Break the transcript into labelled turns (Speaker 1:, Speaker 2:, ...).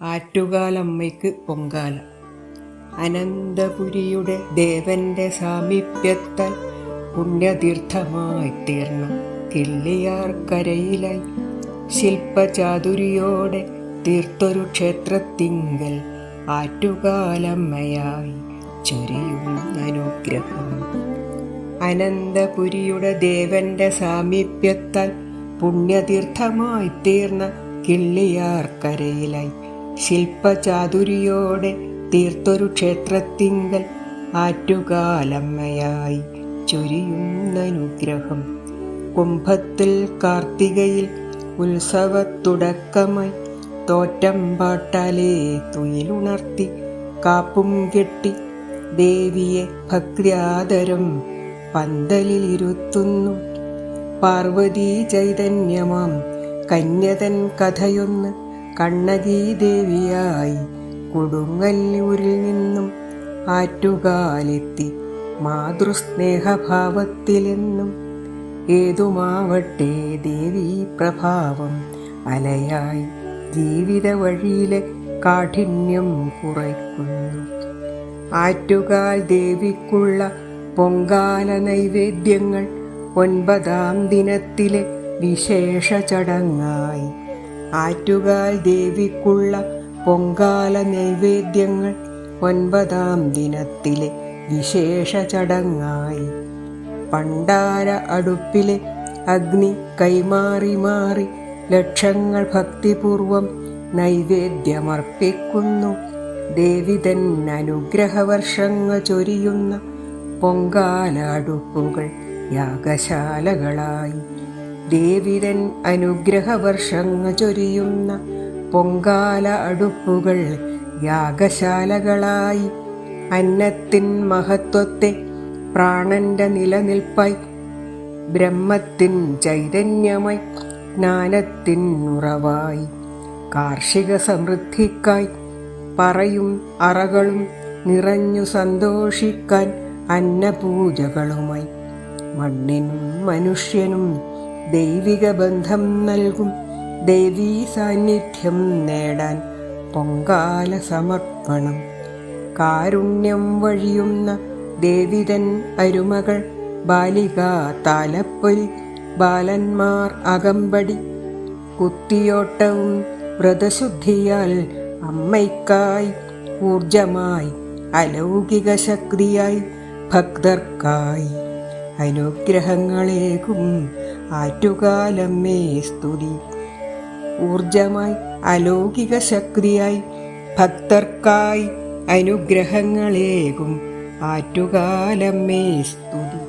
Speaker 1: ആറ്റുകാലമ്മയ്ക്ക് പൊങ്കാല. അനന്തപുരിയുടെ ദേവന്റെ സാമീപ്യത്താൽ പുണ്യതീർത്ഥമായി തീർന്ന കിള്ളിയാർക്കരയിലായി ശില്പചാതുരിയോടെ തീർത്തൊരു ക്ഷേത്രത്തിങ്കൽ ആറ്റുകാലമ്മയായി ചൊരിയുന്നനുഗ്രഹം. അനന്തപുരിയുടെ ദേവന്റെ സാമീപ്യത്താൽ പുണ്യതീർത്ഥമായി തീർന്ന കിള്ളിയാർക്കരയിലായി ശില്പചാതുരിയോടെ തീർത്തൊരു ക്ഷേത്രത്തിങ്കൽ ആറ്റുകാലമ്മയായി ചൊരിയുന്നനുഗ്രഹം. കുംഭത്തിൽ കാർത്തികയിൽ ഉത്സവത്തുടക്കമായി തോറ്റമ്പാട്ടാലേ തുയിലുണർത്തി കാപ്പും കെട്ടി ദേവിയെ ഭക്ത്യാദരം പന്തലിലിരുത്തുന്നു. പാർവതീ ചൈതന്യമാം കന്യതൻ കഥയൊന്ന് കണ്ണകീ ദേവിയായി കൊടുങ്ങല്ലൂരിൽ നിന്നും ആറ്റുകാലെത്തി മാതൃസ്നേഹഭാവത്തിലെന്നും. ഏതുമാവട്ടെ ദേവീ പ്രഭാവം അലയായി ജീവിത വഴിയിലെ കാഠിന്യം കുറയ്ക്കുന്നു. ആറ്റുകാൽ ദേവിക്കുള്ള പൊങ്കാല നൈവേദ്യങ്ങൾ 9-ാം ദിനത്തിലെ വിശേഷ ചടങ്ങായി. ആറ്റുകാൽ ദേവിക്കുള്ള പൊങ്കാല നൈവേദ്യങ്ങൾ 9-ാം ദിനത്തിലെ വിശേഷ ചടങ്ങായി. പണ്ടാര അടുപ്പിലെ അഗ്നി കൈമാറി മാറി ലക്ഷങ്ങൾ ഭക്തിപൂർവം നൈവേദ്യമർപ്പിക്കുന്നു. ദേവിതൻ അനുഗ്രഹവർഷങ്ങൾ ചൊരിയുന്ന പൊങ്കാല അടുപ്പുകൾ യാഗശാലകളായി. ദേവിതൻ അനുഗ്രഹവർഷങ്ങൾ ചൊരിയുന്ന പൊങ്കാല അടുപ്പുകൾ യാഗശാലകളായി. അന്നത്തിൻ മഹത്വത്തെ പ്രാണന്റെ നിലനിൽപ്പായി, ബ്രഹ്മത്തിൻ ചൈതന്യമായി, ജ്ഞാനത്തിൻ ഉറവായി, കാർഷിക സമൃദ്ധിക്കായി പറയും അറകളും നിറഞ്ഞു സന്തോഷിക്കാൻ അന്നപൂജകളുമായി, മണ്ണിനും മനുഷ്യനും ദൈവിക ബന്ധം നൽകും ദേവീ സാന്നിധ്യം നേടാൻ പൊങ്കാല സമർപ്പണം. കാരുണ്യം വഴിയുന്ന ദേവിതൻ അരുമകൾ ബാലികാ താലപ്പൊലി, ബാലന്മാർ അകമ്പടി, കുത്തിയോട്ടവും വ്രതശുദ്ധിയാൽ അമ്മയ്ക്കായി ഊർജമായി അലൗകിക ശക്തിയായി ഭക്തർക്കായി അനുഗ്രഹങ്ങളേകും ആറ്റുകാലമ്മേ സ്തുതി. ഊർജമായി അലൗകിക ശക്തിയായി ഭക്തർക്കായി അനുഗ്രഹങ്ങളേകും ആറ്റുകാലമ്മേ സ്തുതി.